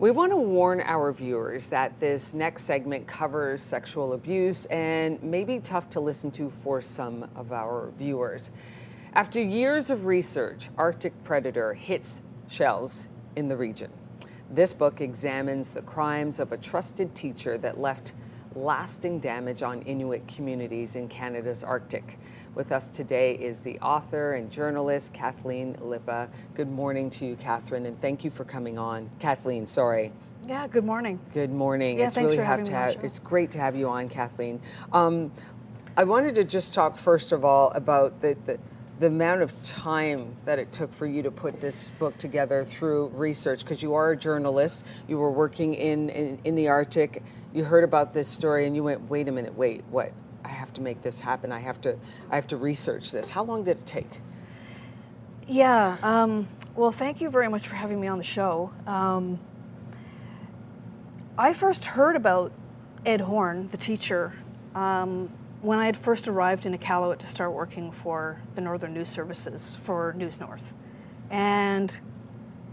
We want to warn our viewers that this next segment covers sexual abuse and may be tough to listen to for some of our viewers. After years of research, Arctic predator hits shelves in the region. This book examines the crimes of a trusted teacher that left lasting damage on Inuit communities in Canada's Arctic. With us today is the author and journalist, Kathleen Lippa. Good morning to you, Catherine, and thank you for coming on. Kathleen, sorry. Yeah, good morning. Good morning. Yeah, thanks for having me on the show. It's great to have you on, Kathleen. I wanted to just talk first of all about the amount of time that it took for you to put this book together through research, because you are a journalist. You were working in the Arctic. You heard about this story and you went, wait a minute, what? I have to make this happen. I have to research this. How long did it take? Yeah, well, thank you very much for having me on the show. I first heard about Ed Horn, the teacher, when I had first arrived in Iqaluit to start working for the Northern News Services for News North. And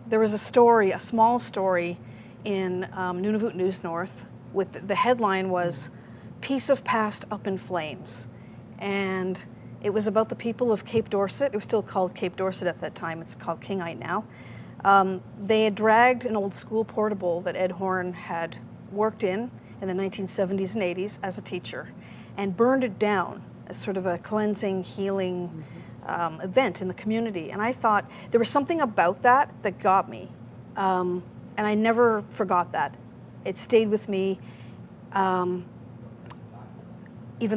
there was a small story in Nunavut News North with the headline was "Piece of Past Up in Flames." And it was about the people of Cape Dorset. It was still called Cape Dorset at that time. It's called Kingite now. They had dragged an old school portable that Ed Horn had worked in the 1970s and 80s as a teacher and burned it down as sort of a cleansing, healing event in the community. And I thought there was something about that got me. And I never forgot that. It stayed with me, even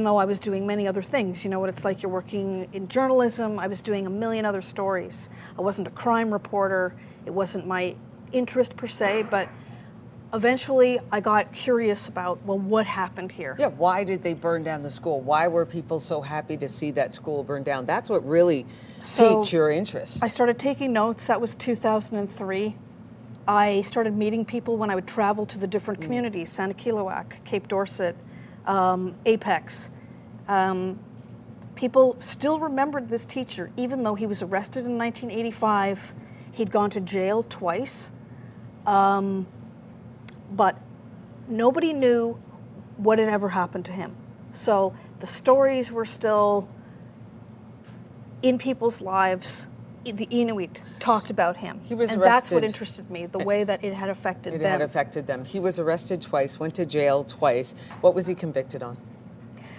though I was doing many other things. You know what it's like, you're working in journalism. I was doing a million other stories. I wasn't a crime reporter. It wasn't my interest per se, but eventually I got curious about, well, what happened here? Yeah, why did they burn down the school? Why were people so happy to see that school burn down? That's what really piqued your interest. I started taking notes. That was 2003. I started meeting people when I would travel to the different communities, Sanikiluaq, Cape Dorset, Apex. People still remembered this teacher, even though he was arrested in 1985. He'd gone to jail twice. But nobody knew what had ever happened to him. So the stories were still in people's lives. The Inuit talked about him. He was and arrested. That's what interested me, the way that it had affected them. It had affected them. He was arrested twice, went to jail twice. What was he convicted on?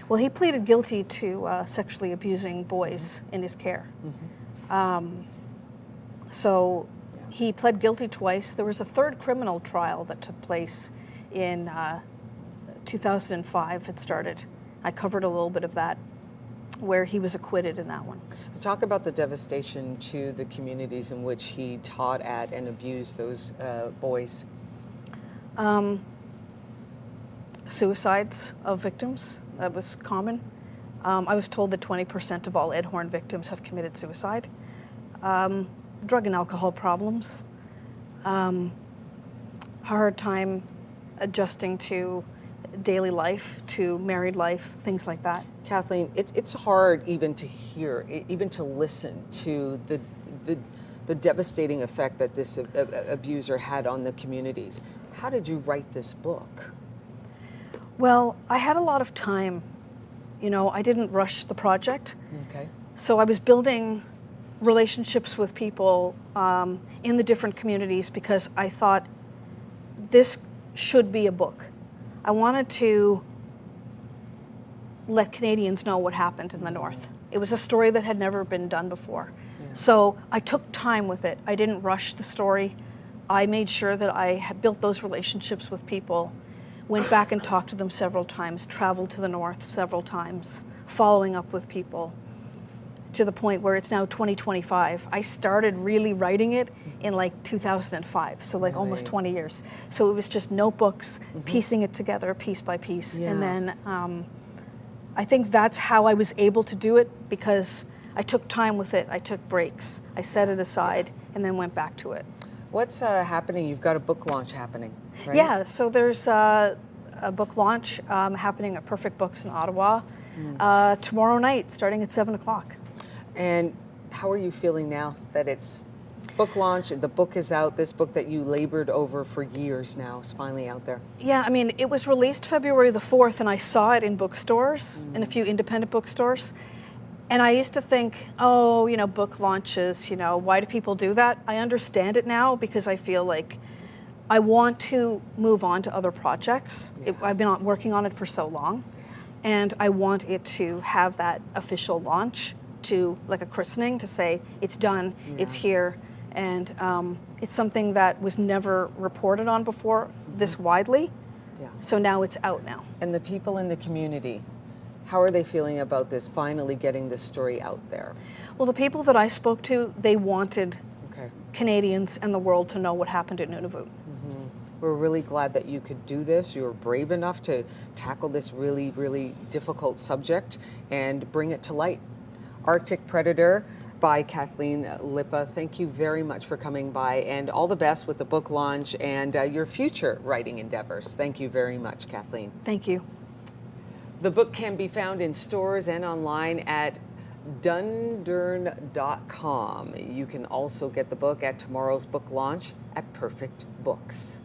Well, he pleaded guilty to sexually abusing boys in his care. So he pled guilty twice. There was a third criminal trial that took place in 2005. It started. I covered a little bit of that, where he was acquitted in that one. Talk about the devastation to the communities in which he taught at and abused those boys. Suicides of victims, that was common. I was told that 20% of all Ed Horn victims have committed suicide. Drug and alcohol problems. Hard time adjusting to daily life, to married life, things like that. Kathleen, it's hard even to hear, even to listen to the devastating effect that this abuser had on the communities. How did you write this book? Well, I had a lot of time. You know, I didn't rush the project. Okay. So I was building relationships with people in the different communities because I thought this should be a book. I wanted to let Canadians know what happened in the North. It was a story that had never been done before. Yeah. So I took time with it. I didn't rush the story. I made sure that I had built those relationships with people, went back and talked to them several times, traveled to the North several times, following up with people, to the point where it's now 2025. I started really writing it in like 2005, so like almost 20 years. So it was just notebooks, piecing it together piece by piece. Yeah. And then I think that's how I was able to do it, because I took time with it. I took breaks. I set it aside and then went back to it. What's happening? You've got a book launch happening, right? Yeah, so there's a book launch happening at Perfect Books in Ottawa tomorrow night, starting at 7 o'clock. And how are you feeling now that it's Book launch, the book is out. This book that you labored over for years now is finally out there. Yeah, I mean, it was released February the 4th, and I saw it in bookstores, in a few independent bookstores. And I used to think, oh, you know, book launches, you know, why do people do that? I understand it now because I feel like I want to move on to other projects. I've been working on it for so long, and I want it to have that official launch, to like a christening, to say it's done, it's here, and it's something that was never reported on before this widely. So now it's out now. And the people in the community, how are they feeling about this, finally getting this story out there? Well, the people that I spoke to, they wanted Canadians and the world to know what happened at Nunavut. We're really glad that you could do this. You were brave enough to tackle this really, really difficult subject and bring it to light. Arctic Predator by Kathleen Lippa. Thank you very much for coming by, and all the best with the book launch and your future writing endeavors. Thank you very much, Kathleen. Thank you. The book can be found in stores and online at dundurn.com. You can also get the book at tomorrow's book launch at Perfect Books.